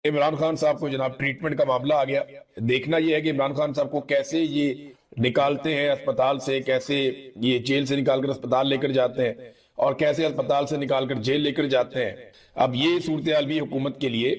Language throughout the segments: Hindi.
इमरान खान साहब को जनाब ट्रीटमेंट का मामला आ गया। देखना यह है कि इमरान खान साहब को कैसे ये निकालते हैं अस्पताल से, कैसे ये जेल से निकालकर अस्पताल लेकर जाते हैं और कैसे अस्पताल से निकालकर जेल लेकर जाते हैं। अब ये सूरत हाल भी हुकूमत के लिए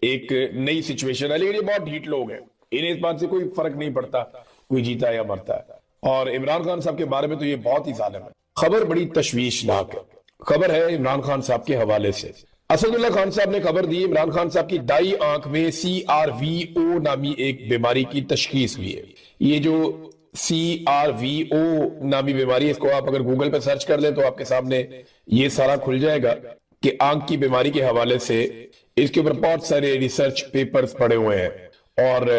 एक नई सिचुएशन है, लेकिन ये बहुत ढीठ लोग हैं, इन्हें इस बात से कोई फर्क नहीं पड़ता कोई जीता या मरता है। और इमरान खान साहब के बारे में तो ये बहुत ही जालिम है। खबर बड़ी तशवीशनाक है, खबर है इमरान खान साहब के हवाले से। असदुल्ला खान साहब ने खबर दी इमरान खान साहब की दाई आंख में CRVO नामी एक बीमारी की तशखीस हुई है। ये जो CRVO नामी बीमारी है, इसको आप अगर गूगल पे सर्च कर लें तो आपके सामने ये सारा खुल जाएगा कि आंख की बीमारी के हवाले से इसके ऊपर बहुत सारे रिसर्च पेपर्स पड़े हुए हैं और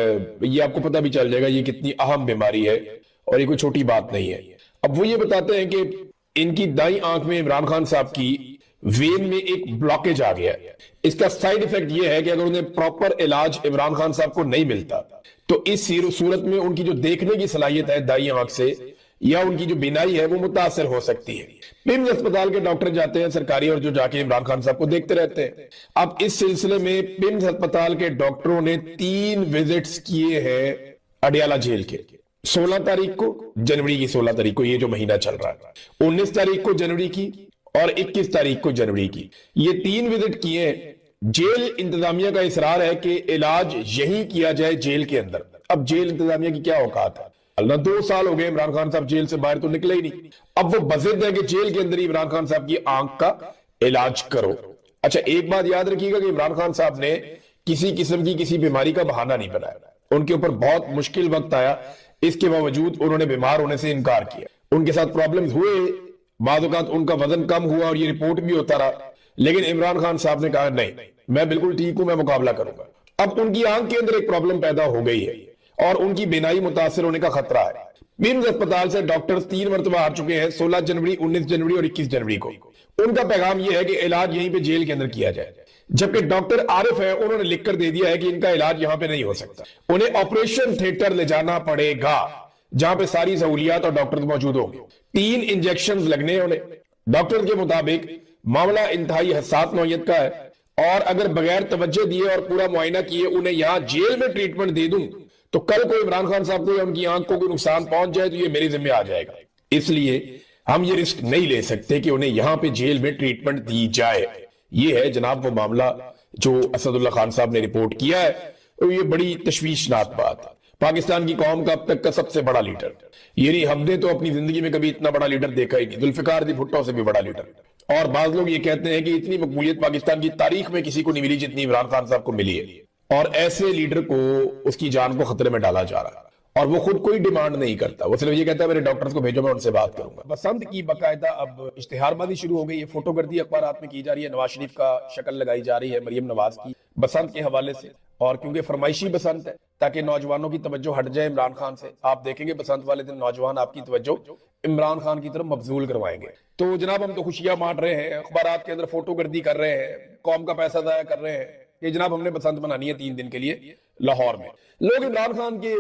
ये आपको पता भी चल जाएगा ये कितनी अहम बीमारी है और ये कोई छोटी बात नहीं है। अब वो ये बताते हैं कि इनकी दाई आंख में इमरान खान साहब की वेन में एक ब्लॉकेज आ गया है। इसका साइड इफेक्ट यह है कि अगर उन्हें प्रॉपर इलाज इमरान खान साहब को नहीं मिलता तो इस सूरत में उनकी जो देखने की सलाहियत है दाई आंख से या उनकी जो बीनाई है वो मुतासर हो सकती है। पिम्स अस्पताल के डॉक्टर जाते हैं सरकारी और जो जाके इमरान खान साहब को देखते रहते हैं। अब इस सिलसिले में पिम्स अस्पताल के डॉक्टरों ने 3 विजिट्स किए हैं अडियाला जेल के। 16 तारीख को, जनवरी की 16 तारीख को, ये जो महीना चल रहा है, 19 तारीख को जनवरी की और 21 तारीख को जनवरी की, ये 3 विजिट किए। जेल इंतजामिया का इसरार है कि इलाज यही किया जाए जेल के अंदर। अब जेल इंतजामिया की क्या औकात है, अल्लाह 2 साल हो गए इमरान खान साहब जेल से बाहर तो निकले ही नहीं। अब वो बज़िद है कि जेल के अंदर ही इमरान खान साहब की आंख का इलाज करो। अच्छा, एक बात याद रखिएगा कि इमरान खान साहब ने किसी किस्म की किसी बीमारी का बहाना नहीं बनाया। उनके ऊपर बहुत मुश्किल वक्त आया, इसके बावजूद उन्होंने बीमार होने से इनकार किया। उनके साथ प्रॉब्लम्स हुए, बाद औक़ात उनका वजन कम हुआ और ये रिपोर्ट भी होता रहा, लेकिन इमरान खान साहब ने कहा नहीं, मैं बिल्कुल ठीक हूं, मैं मुकाबला करूंगा। अब उनकी आंख के अंदर एक प्रॉब्लम पैदा हो गई है और उनकी बीनाई मुतासर होने का खतरा है। मिम्स अस्पताल से डॉक्टर्स 3 मरतबा आ चुके हैं, 16 जनवरी, 19 जनवरी और 21 जनवरी को। उनका पैगाम यह है कि इलाज यहीं पे जेल के अंदर किया जाए, जबकि डॉक्टर आरिफ है उन्होंने लिख कर दे दिया है कि इनका इलाज यहां पे नहीं हो सकता, उन्हें ऑपरेशन थिएटर ले जाना पड़ेगा जहां पे सारी सहूलियात और डॉक्टर मौजूद होंगे। 3 इंजेक्शन लगने हैं उन्हें। डॉक्टर के मुताबिक मामला इंतहाई हसास नौयत का है और अगर बगैर तवज्जो दिए और पूरा मुआयना किए उन्हें यहां जेल में ट्रीटमेंट दे दूं तो कल को इमरान खान साहब को या उनकी आंख को कोई नुकसान पहुंच जाए तो ये मेरे जिम्मे आ जाएगा। इसलिए हम ये रिस्क नहीं ले सकते कि उन्हें यहां पे जेल में ट्रीटमेंट दी जाए। ये है जनाब वो मामला जो असदुल्ला खान साहब ने रिपोर्ट किया है और ये बड़ी तशवीशनाक बात है। पाकिस्तान की कौम का अब तक का सबसे बड़ा लीडर, ये नहीं, हमने तो अपनी जिंदगी में कभी इतना बड़ा लीडर देखा ही नहीं, जुल्फिकार दी भुट्टो से भी बड़ा लीडर। और बाज लोग ये कहते हैं कि इतनी मकबूलियत पाकिस्तान की तारीख में किसी को नहीं मिली जितनी इमरान खान साहब को मिली है। और ऐसे लीडर को उसकी जान को खतरे में डाला जा रहा है और वो खुद कोई डिमांड नहीं करता, वो सिर्फ ये कहता है मेरे डॉक्टर्स को भेजो, मैं उनसे बात करूंगा। बसंत की बाकायदा अब इश्तिहारबाजी शुरू हो गई है, फोटोगर्दी अखबारात में की जा रही है, नवाज शरीफ का शक्ल लगाई जा रही है मरियम नवाज की बसंत के हवाले से। और क्योंकि फरमाइशी बसंत है ताकि नौजवानों की तवज्जो हट जाए इमरान खान से, आप देखेंगे बसंत वाले दिन नौजवान आपकी तवज्जो इमरान खान की तरफ मबजूल करवाएंगे। तो जनाब हम तो खुशियां बांट रहे हैं, अखबारात के अंदर फोटोगर्दी कर रहे हैं, कौम का पैसा जाया कर रहे हैं कि जनाब हमने बसंत मनानी है 3 दिन के लिए लाहौर में। लोग इमरान खान के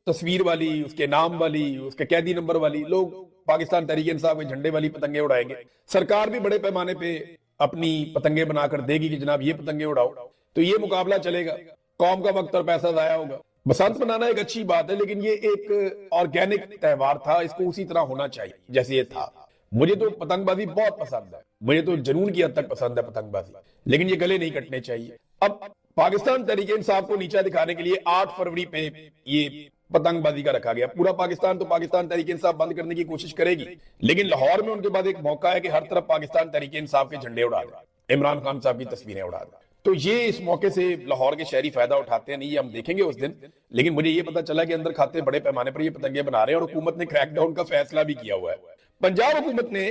तस्वीर वाली, उसके नाम वाली, उसके कैदी नंबर वाली, लोग पाकिस्तान तहरीक इंसाफ के झंडे वाली पतंगे उड़ाएंगे। सरकार भी बड़े पैमाने पे अपनी पतंगे बनाकर देगी कि जनाब ये पतंगे उड़ाओ, तो ये मुकाबला चलेगा, कौम का वक्त और पैसा जाया होगा। बसंत मनाना एक अच्छी बात है, लेकिन ये एक ऑर्गेनिक त्योहार था, इसको उसी तरह होना चाहिए जैसे ये था। मुझे तो पतंगबाजी बहुत पसंद है, मुझे तो जुनून की हद तक पसंद है पतंगबाजी, लेकिन ये गले नहीं कटने चाहिए। अब पाकिस्तान तहरीक इंसाफ को नीचा दिखाने के लिए 8 फरवरी पे ये पतंगबाजी का रखा गया। पूरा पाकिस्तान तो पाकिस्तान तहरीक इंसाफ बंद करने की कोशिश करेगी, लेकिन लाहौर में उनके बाद एक मौका है कि हर तरफ पाकिस्तान तहरीक इंसाफ के झंडे उड़ा दें, इमरान खान साहब की तस्वीरें उड़ा दें। तो ये इस मौके से लाहौर के शहरी फायदा उठाते हैं, नहीं ये हम देखेंगे उस दिन। लेकिन मुझे ये पता चला कि अंदर खाते बड़े पैमाने पर ये पतंगे बना रहे हैं और हुकूमत ने क्रैकडाउन का फैसला भी किया हुआ है। पंजाब हुकूमत ने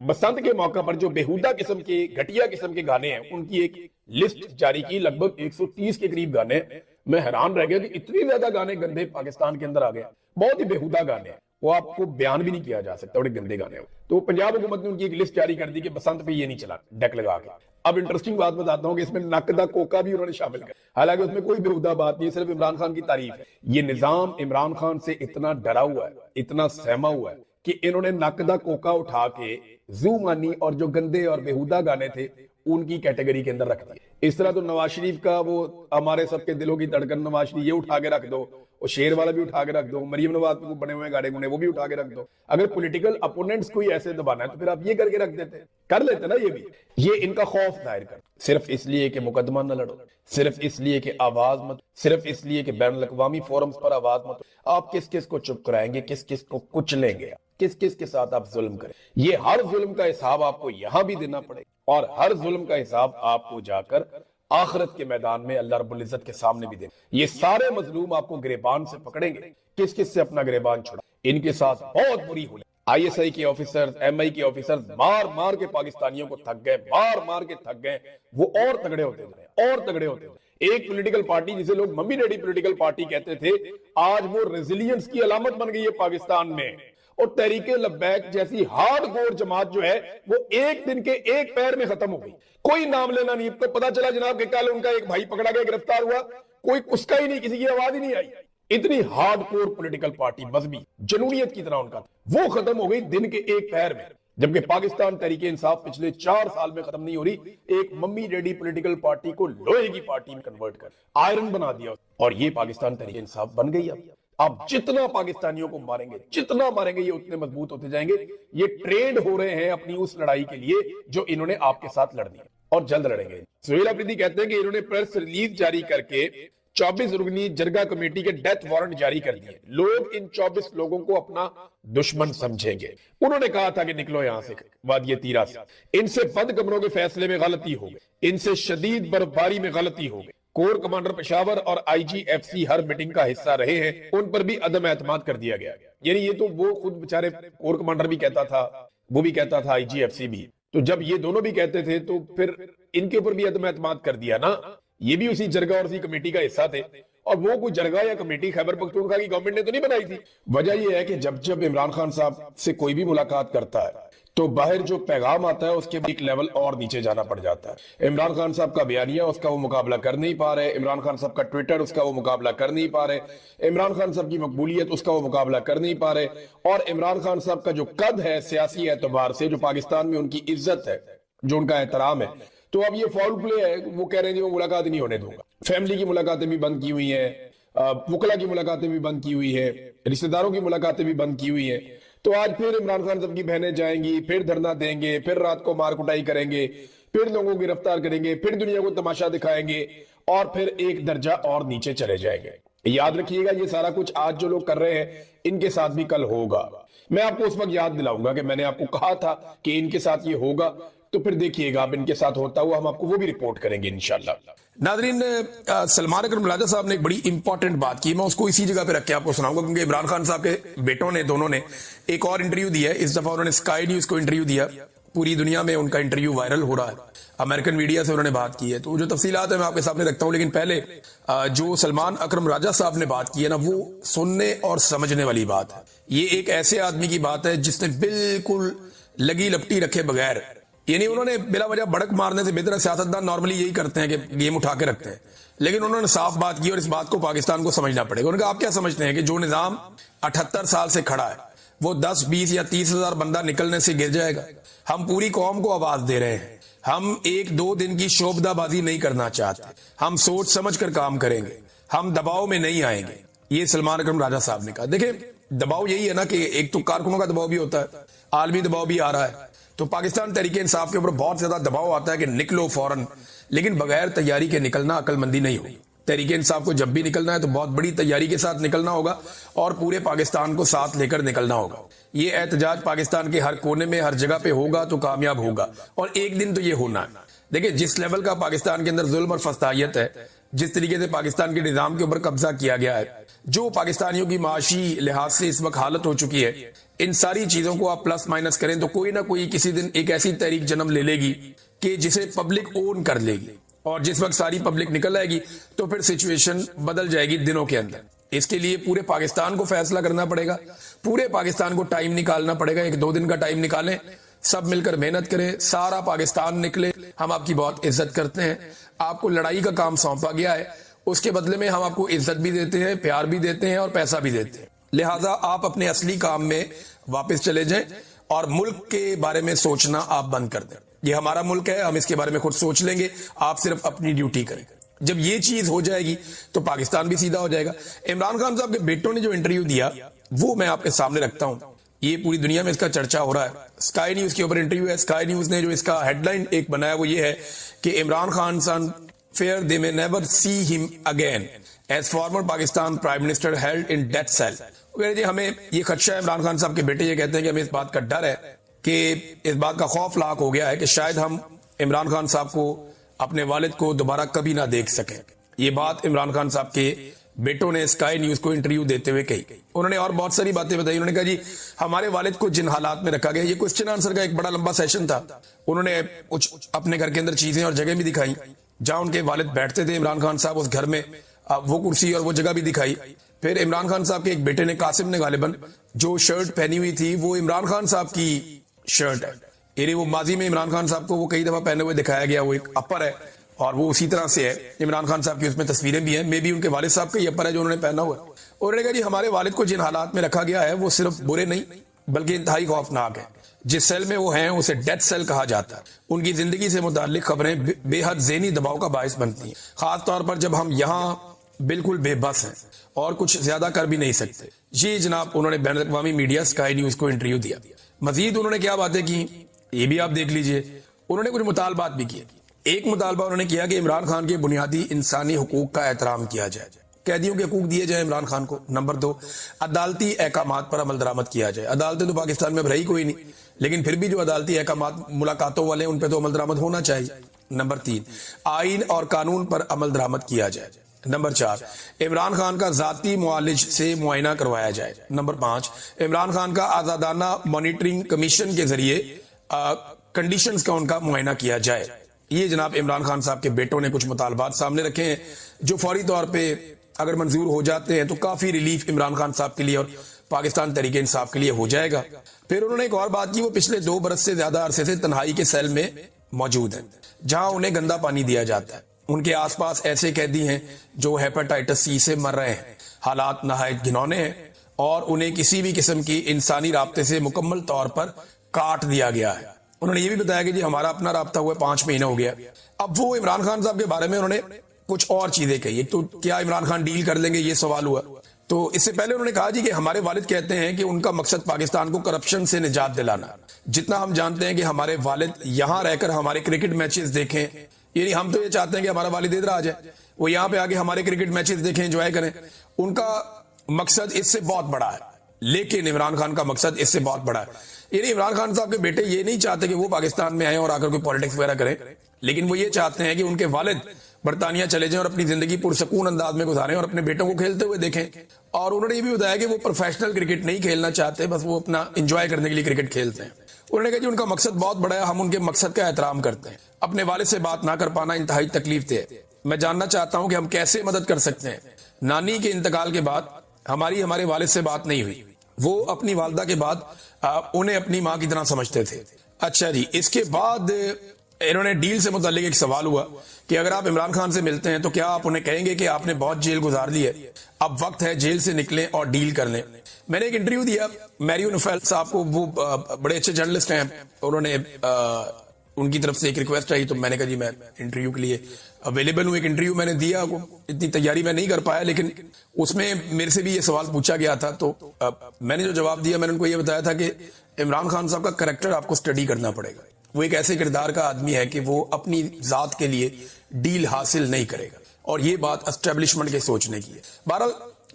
बसंत के मौका पर जो बेहुदा किस्म के, घटिया किस्म के गाने हैं उनकी एक लिस्ट जारी की, लगभग 130 के करीब गाने। मैं हैरान रह गया कि इतने ज्यादा गाने गंदे पाकिस्तान के अंदर आ गए, बहुत ही बेहुदा गाने हैं, वो आपको बयान भी नहीं किया जा सकता, बड़े गंदे गाने हो। तो पंजाब हुकूमत ने उनकी एक लिस्ट जारी कर दी कि बसंत पे ये नहीं चला डेक लगा के। अब इंटरेस्टिंग बात बताता हूं कि इसमें नकदा कोका भी उन्होंने शामिल किया, हालांकि उसमें कोई बेहुदा बात नहीं, सिर्फ इमरान खान की तारीफ है। ये निजाम इमरान खान से इतना डरा हुआ है, इतना सहमा हुआ है कि इन्होंने नकदा कोका उठा के जू मानी और जो गंदे और बेहुदा गाने थे उनकी कैटेगरी के अंदर रख दिया। इस तरह तो नवाज शरीफ का वो हमारे सबके दिलों की धड़कन नवाज शरीफ, ये उठा के रख दो, वो शेर वाला भी उठा के रख दो, मरियम नवाज को बने हुए गाड़े गुने वो भी उठा के रख दो। अगर पॉलिटिकल अपोनेंट्स को ही ऐसे दबाना है तो फिर आप ये करके रख देते, कर लेते ना। ये भी ये इनका खौफ जाहिर कर, सिर्फ इसलिए कि मुकदमा न लड़ो, सिर्फ इसलिए कि आवाज मत, सिर्फ इसलिए कि बैन अल-अक़वामी फोरम्स पर आवाज मत। आप किस किस को चुप कराएंगे, किस किस को कुचलेंगे, किस किस के साथ आप जुल्म करें। ये हर जुल्म का हिसाब आपको यहां भी देना पड़ेगा और हर जुल्म का हिसाब आपको जाकर आखिरत के मैदान में अल्लाह रब्बुल इज्जत के सामने भी देना। ये सारे मजलूम आपको गिरेबान से पकड़ेंगे, किस किस से अपना गिरेबान छुड़ा। इनके साथ बहुत बुरी हुई। ISI के ऑफिसर्स, MI के ऑफिसर्स मार मार के पाकिस्तानियों को थक गए, मार मार के थक गए। वो और तगड़े होते थे, और तगड़े होते थे। एक पॉलिटिकल पार्टी जिसे लोग मम्मी डैडी पॉलिटिकल पार्टी कहते थे, आज वो रेजिलियंस की अलामत बन गई है पाकिस्तान में। और तहरीके लब्बैक जैसी हार्डकोर जमात जो है वो एक दिन के एक पैर में खत्म हो गई। कोई नाम लेना नहीं। तो पता चला जनाब कि कल उनका एक भाई पकड़ा गया, गिरफ्तार हुआ, कोई उसका ही नहीं, किसी की आवाज ही नहीं आई। इतनी हार्डकोर पॉलिटिकल पार्टी, मजहबी जनूरियत की तरह उनका, वो खत्म हो गई दिन के एक पैर में। जबकि पाकिस्तान तहरीके इंसाफ पिछले 4 साल में खत्म नहीं हो रही। एक मम्मी डैडी पॉलिटिकल पार्टी को लोहे की पार्टी में कन्वर्ट कर आयरन बना दिया और ये पाकिस्तान तहरीके इंसाफ बन गई। अब जितना पाकिस्तानियों को मारेंगे, जितना मारेंगे, ये उतने मजबूत होते जाएंगे। ये ट्रेंड हो रहे हैं अपनी उस लड़ाई के लिए जो इन्होंने आपके साथ लड़नी है और जल्द लड़ेंगे। सुहेल अफरीदी कहते हैं कि इन्होंने प्रेस रिलीज जारी करके 24 रुकनी जरगा कमेटी के डेथ वारंट जारी कर दिए। लोग इन 24 लोगों को अपना दुश्मन समझेंगे। उन्होंने कहा था कि निकलो यहां से, वादिये तीरा से। इनसे बद कमरों के फैसले में गलती हो गई, इनसे शदीद बर्फबारी में गलती हो गई। कोर कमांडर पेशावर और IGFC हर मीटिंग का हिस्सा रहे हैं, उन पर भी अदम एतमाद कर दिया गया। यानी ये तो वो खुद बेचारे कोर कमांडर भी कहता था, वो भी कहता था, IGFC भी। तो जब ये दोनों भी कहते थे तो फिर इनके ऊपर भी अदम एतमाद कर दिया ना। ये भी उसी जरगा और उसी कमेटी का हिस्सा थे। और वो कोई जरगा या कमेटी खैबर पख्तूनख्वा की गवर्नमेंट ने तो नहीं बनाई थी। वजह यह है कि जब जब इमरान खान साहब से कोई भी मुलाकात करता है तो बाहर जो पैगाम आता है उसके एक लेवल और नीचे जाना पड़ जाता है। इमरान खान साहब का बयानिया, उसका वो मुकाबला कर नहीं पा रहे। इमरान खान साहब का ट्विटर, उसका वो मुकाबला कर नहीं पा रहे। इमरान खान साहब की मकबूलियत, उसका वो मुकाबला कर नहीं पा रहे। और इमरान खान साहब का जो कद है सियासी एतबार से, जो पाकिस्तान में उनकी इज्जत है, जो उनका एहतराम है, तो अब ये फाउल प्ले है। वो कह रहे हैं वो मुलाकात नहीं होने दूंगा। फैमिली की मुलाकातें भी बंद की हुई है, वकला की मुलाकातें भी बंद की हुई है, रिश्तेदारों की मुलाकातें भी बंद की हुई है। तो आज फिर इमरान खान साहब की बहनें जाएंगी, फिर धरना देंगे, फिर रात को मार कुटाई करेंगे, फिर लोगों को गिरफ्तार करेंगे, फिर दुनिया को तमाशा दिखाएंगे और फिर एक दर्जा और नीचे चले जाएंगे। याद रखिएगा, ये सारा कुछ आज जो लोग कर रहे हैं इनके साथ भी कल होगा। मैं आपको उस वक्त याद दिलाऊंगा कि मैंने आपको कहा था कि इनके साथ ये होगा, तो फिर देखिएगा अब इनके साथ होता हुआ हम आपको वो भी रिपोर्ट करेंगे इंशाल्लाह। नादरीन, सलमान अकरम राजा साहब ने एक बड़ी इंपॉर्टेंट बात की, मैं उसको इसी जगह पे रख के आपको सुनाऊंगा, क्योंकि इमरान खान साहब के बेटों ने, दोनों ने एक और इंटरव्यू दिया है। इस दफा उन्होंने स्काई न्यूज को इंटरव्यू दिया। पूरी दुनिया में उनका इंटरव्यू वायरल हो रहा है। अमेरिकन मीडिया से उन्होंने बात की है, तो जो तफसीलात है मैं आपके सामने रखता हूं। लेकिन पहले जो सलमान अकरम राजा साहब ने बात की है ना, वो सुनने और समझने वाली बात है। ये एक ऐसे आदमी की बात है जिसने बिल्कुल लगी लपटी रखे बगैर, यानी उन्होंने बिला वजह बड़क मारने से बेहतर, सियासतदान नॉर्मली यही करते हैं कि गेम उठा के रखते हैं, लेकिन उन्होंने साफ बात की और इस बात को पाकिस्तान को समझना पड़ेगा। उन्होंने कहा आप क्या समझते हैं कि जो निजाम 78 साल से खड़ा है वो 10, 20 या 30 हजार बंदा निकलने से गिर जाएगा? हम पूरी कौम को आवाज दे रहे हैं। हम 1-2 दिन की शोबदाबाजी नहीं करना चाहते, हम सोच समझ कर काम करेंगे, हम दबाव में नहीं आएंगे। ये सलमान अकरम राजा साहब ने कहा। देखिए, दबाव यही है ना कि एक तो कारकुनों का दबाव भी होता है, आलमी दबाव भी आ रहा है। तो पाकिस्तान तहरीके इंसाफ के ऊपर बहुत ज्यादा दबाव आता है कि निकलो फौरन, लेकिन बगैर तैयारी के निकलना अकलमंदी नहीं होगी। तहरीके इंसाफ को जब भी निकलना है तो बहुत बड़ी तैयारी के साथ निकलना होगा और पूरे पाकिस्तान को साथ लेकर निकलना होगा। ये एहतजाज पाकिस्तान के हर कोने में, हर जगह पे होगा तो कामयाब होगा, और एक दिन तो ये होना है। देखिए, जिस लेवल का पाकिस्तान के अंदर जुल्म और फस्तायत है, जिस तरीके से पाकिस्तान के निजाम के ऊपर कब्जा किया गया है, जो पाकिस्तानियों की माशी लिहाज से इस वक्त हालत हो चुकी है, इन सारी चीजों को आप प्लस माइनस करें तो कोई ना कोई किसी दिन एक ऐसी तहरीक जन्म ले लेगी कि जिसे पब्लिक ओन कर लेगी, और जिस वक्त सारी पब्लिक निकल आएगी तो फिर सिचुएशन बदल जाएगी दिनों के अंदर। इसके लिए पूरे पाकिस्तान को फैसला करना पड़ेगा, पूरे पाकिस्तान को टाइम निकालना पड़ेगा। 1-2 दिन का टाइम निकालें, सब मिलकर मेहनत करें, सारा पाकिस्तान निकले। हम आपकी बहुत इज्जत करते हैं, आपको लड़ाई का काम सौंपा गया है, उसके बदले में हम आपको इज्जत भी देते हैं, प्यार भी देते हैं और पैसा भी देते हैं। लिहाजा आप अपने असली काम में वापस चले जाएं और मुल्क के बारे में सोचना आप बंद कर दें। ये हमारा मुल्क है, हम इसके बारे में खुद सोच लेंगे, आप सिर्फ अपनी ड्यूटी करें। जब ये चीज हो जाएगी तो पाकिस्तान भी सीधा हो जाएगा। इमरान खान साहब के बेटों ने जो इंटरव्यू दिया वो मैं आपके सामने रखता हूं, ये पूरी दुनिया में इसका चर्चा हो रहा है। स्काई न्यूज के ऊपर इंटरव्यू है। स्काई न्यूज ने जो इसका हेडलाइन एक बनाया वो ये है कि Imran Khan sons fear they may never see him again as former Pakistan prime minister held in death cell. जी हमें ये खदशा है, इमरान खान साहब के बेटे ये कहते हैं कि हमें इस बात का डर है कि इस बात का खौफ लाक हो गया है कि शायद हम इमरान खान साहब को, अपने वालिद को दोबारा कभी ना देख सकें। ये बात इमरान खान साहब के बेटों ने स्काई न्यूज को इंटरव्यू देते हुए कही। उन्होंने और बहुत सारी बातें बताई। उन्होंने कहा जी हमारे वालिद को जिन हालात में रखा गया, ये क्वेश्चन आंसर का एक बड़ा लंबा सेशन था। उन्होंने कुछ अपने घर के अंदर चीजें और जगह भी दिखाई जहां उनके वालिद बैठते थे। इमरान खान साहब उस घर में वो कुर्सी और वो जगह भी दिखाई। फिर इमरान खान साहब के एक बेटे ने, कासिम ने गालिबन, जो शर्ट पहनी हुई थी वो इमरान खान साहब की शर्ट है। यानी वो माजी में इमरान खान साहब को वो कई दफा पहने हुए दिखाया गया, वो एक अपर है और वो उसी तरह से है। इमरान खान साहब की उसमें तस्वीरें भी हैं, मे बी उनके वालिद साहब का ये अपर है जो उन्होंने पहना हुआ है। और उन्होंने कहा जी हमारे वालिद को जिन हालात में रखा गया है वो सिर्फ बुरे नहीं बल्कि इंतहाई खौफनाक है। जिस सेल में वो हैं उसे डेथ सेल कहा जाता है। उनकी जिंदगी से मुताल्लिक खबरें बेहद ज़हनी दबाव का बायस बनती हैं, खास तौर पर जब हम यहाँ बिल्कुल बेबस हैं और कुछ ज्यादा कर भी नहीं सकते। जी जनाब, उन्होंने बैन अवी मीडिया स्काई न्यूज को इंटरव्यू दिया। मजीद उन्होंने क्या बातें की ये भी आप देख लीजिए। उन्होंने कुछ मुतालबात भी किए। एक मुतालबा उन्होंने किया कि इमरान खान के बुनियादी इंसानी हुकूक का एहतराम किया जाए, कैदियों के हकूक दिए जाए इमरान खान को। नंबर 2, अदालती अहकामात पर अमल दरामद किया जाए। अदालतें तो पाकिस्तान में अब रही कोई नहीं, लेकिन फिर भी जो अदालती अहकामात मुलाकातों वाले उन पर तो अमल दरामद होना चाहिए। नंबर 3, आइन और कानून पर अमल दरामद किया जाए। नंबर 4, इमरान खान का जाती मुआलिज से मुआयना करवाया जाए। नंबर 5, इमरान खान का आजादाना मॉनिटरिंग कमीशन के जरिए कंडीशंस का उनका मुआयना किया जाए। ये जनाब इमरान खान साहब के बेटों ने कुछ मुतालबात सामने रखे हैं जो फौरी तौर पे अगर मंजूर हो जाते हैं तो काफी रिलीफ इमरान खान साहब के लिए और पाकिस्तान तहरीक इंसाफ के लिए हो जाएगा। फिर उन्होंने एक और बात की, वो पिछले 2 बरस से ज्यादा अरसे से तन्हाई के सेल में मौजूद हैं जहां उन्हें गंदा पानी दिया जाता है। उनके आसपास ऐसे कैदी हैं जो हेपेटाइटिस सी से मर रहे हैं। हालात नहायत घिनौने हैं और उन्हें किसी भी किस्म की इंसानी राब्ते से मुकम्मल तौर पर काट दिया गया है। उन्होंने ये भी बताया कि जी हमारा अपना राब्ता हुआ 5 महीने हो गया। अब वो इमरान खान साहब के बारे में उन्होंने कुछ और चीजें कही। तो क्या इमरान खान डील कर लेंगे, ये सवाल हुआ। तो इससे पहले उन्होंने कहा जी कि हमारे वालिद कहते हैं कि उनका मकसद पाकिस्तान को करप्शन से निजात दिलाना। जितना हम जानते हैं कि हमारे वालिद यहां रहकर हमारे क्रिकेट मैचेस देखें, यानी हम तो ये चाहते हैं कि हमारा वालिद इधर आ जाए, वो यहाँ पे आके हमारे क्रिकेट मैचेस देखें, एंजॉय करें। उनका मकसद इससे बहुत बड़ा है, लेकिन इमरान खान का मकसद इससे बहुत बड़ा है। यानी इमरान खान साहब के बेटे ये नहीं चाहते कि वो पाकिस्तान में आए और आकर कोई पॉलिटिक्स वगैरह करें, लेकिन वो ये चाहते हैं कि उनके वालिद बरतानिया चले जाएं और अपनी जिंदगी पुरसकून अंदाज में गुजारें और अपने बेटों को खेलते हुए देखें। और उन्होंने ये भी बताया कि वो प्रोफेशनल क्रिकेट नहीं खेलना चाहते, बस वो अपना एंजॉय करने के लिए क्रिकेट खेलते हैं। उन्होंने कहा कि उनका मकसद बहुत बड़ा है, हम उनके मकसद का एहतराम करते हैं। अपने वालिद से बात ना कर पाना इंतहाई तकलीफ दे। मैं जानना चाहता हूं कि हम कैसे मदद कर सकते हैं। नानी के इंतकाल के बाद हमारे वालिद से बात नहीं हुई। वो अपनी वालदा के बाद उन्हें अपनी माँ की तरह समझते थे। अच्छा जी, इसके बाद इन्होंने डील से मुताल्लिक एक सवाल हुआ कि अगर आप इमरान खान से मिलते हैं तो क्या आप उन्हें कहेंगे कि आपने बहुत जेल गुजार ली है, अब वक्त है जेल से निकलें और डील कर लें। मैंने एक इंटरव्यू दिया मैरियो नुफेल साहब को, वो बड़े अच्छे जर्नलिस्ट हैं। उन्होंने उनकी तरफ से एक रिक्वेस्ट आई तो मैंने कहा जी मैं इंटरव्यू के लिए अवेलेबल हूँ। एक इंटरव्यू मैंने दिया, इतनी तैयारी मैं नहीं कर पाया, लेकिन उसमें मेरे से भी ये सवाल पूछा गया था। तो मैंने जो जवाब दिया, मैंने उनको ये बताया था कि इमरान खान साहब का कैरेक्टर आपको स्टडी करना पड़ेगा। वो एक ऐसे किरदार का आदमी है कि वो अपनी जात के लिए डील हासिल नहीं करेगा, और ये बात एस्टेब्लिशमेंट के सोचने की है। बहरहाल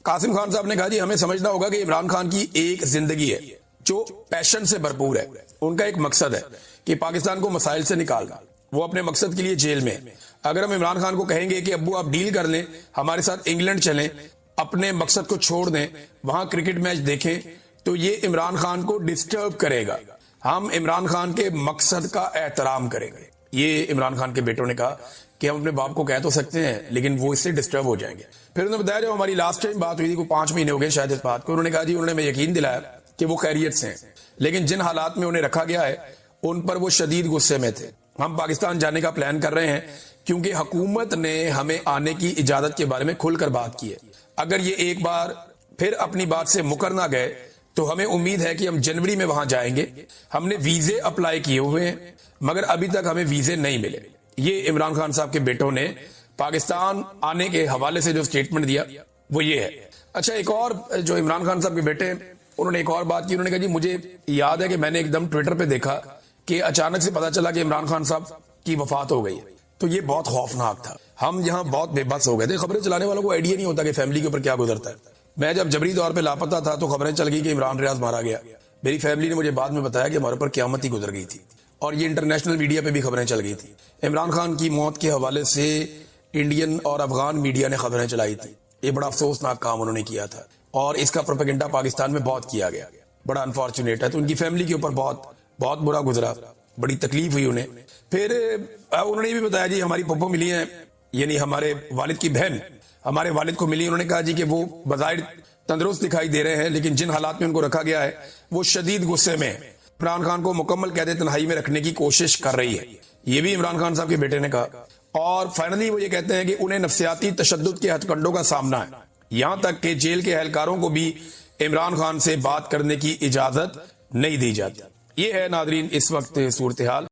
कासिम खान साहब ने कहा जी हमें समझना होगा कि इमरान खान की एक जिंदगी है जो पैशन से भरपूर है। उनका एक मकसद है कि पाकिस्तान को मसाइल से निकालना। वो अपने मकसद के लिए जेल में है। अगर हम इमरान खान को कहेंगे कि अब्बू आप डील कर लें, हमारे साथ इंग्लैंड चलें, अपने मकसद को छोड़ दें, वहां क्रिकेट मैच देखें, तो ये इमरान खान को डिस्टर्ब करेगा। हम इमरान खान के मकसद का एहतराम करेंगे। ये इमरान खान के बेटों ने कहा कि हम अपने बाप को कह तो सकते हैं, लेकिन वो इससे डिस्टर्ब हो जाएंगे। फिर उन्होंने बताया जब हमारी लास्ट टाइम बात हुई थी, 5 महीने हो गए शायद इस बात को, उन्होंने कहा जी उन्होंने हमें यकीन दिलाया कि वो खैरियत से हैं, लेकिन जिन हालात में उन्हें रखा गया है उन पर वो शदीद गुस्से में थे। हम पाकिस्तान जाने का प्लान कर रहे हैं क्योंकि हुकूमत ने हमें आने की इजाजत के बारे में खुलकर बात की है। अगर ये एक बार फिर अपनी बात से मुकर ना गए तो हमें उम्मीद है कि हम जनवरी में वहां जाएंगे। हमने वीजे अप्लाई किए हुए हैं, मगर अभी तक हमें वीजे नहीं मिले। ये इमरान खान साहब के बेटों ने पाकिस्तान आने के हवाले से जो स्टेटमेंट दिया वो ये है। अच्छा, एक और जो इमरान खान साहब के बेटे हैं, उन्होंने एक और बात की। उन्होंने कहा जी मुझे याद है कि मैंने एकदम ट्विटर पे देखा कि अचानक से पता चला कि इमरान खान साहब की वफात हो गई है, तो ये बहुत खौफनाक था। हम यहाँ बहुत बेबस हो गए थे। खबरें चलाने वालों को आइडिया नहीं होता कि फैमिली के ऊपर क्या गुजरता है। मैं जब जबरी तौर पे लापता था तो खबरें चल गई कि इमरान रियाज मारा गया। मेरी फैमिली ने मुझे बाद में बताया कि हमारे ऊपर क्यामत ही गुजर गई थी, और ये इंटरनेशनल मीडिया पे भी खबरें चल गई थी। इमरान खान की मौत के हवाले से इंडियन और अफगान मीडिया ने खबरें चलाई थी। ये बड़ा अफसोसनाक काम उन्होंने किया था, और इसका प्रोपेगेंडा पाकिस्तान में बहुत किया गया। बड़ा अनफॉर्चुनेट है। तो उनकी फैमिली के ऊपर बहुत बहुत बुरा गुजरा, बड़ी तकलीफ हुई उन्हें। फिर उन्होंने ये भी बताया जी हमारी पप्पो मिली हैं, यानी हमारे वालिद की बहन हमारे वालिद को मिली। उन्होंने कहा जी कि वो बज़ाहिर तंदुरुस्त दिखाई दे रहे हैं, लेकिन जिन हालात में उनको रखा गया है वो शदीद गुस्से में है। इमरान खान को मुकम्मल कैद तन्हाई में रखने की कोशिश कर रही है, ये भी इमरान खान साहब के बेटे ने कहा। और फाइनली वो ये कहते हैं कि उन्हें नफ्सियाती तशद्दुद के हथकंडों का सामना है, यहां तक कि जेल के एहलकारों को भी इमरान खान से बात करने की इजाजत नहीं दी जाती। ये है नादरीन इस वक्त सूरत हाल।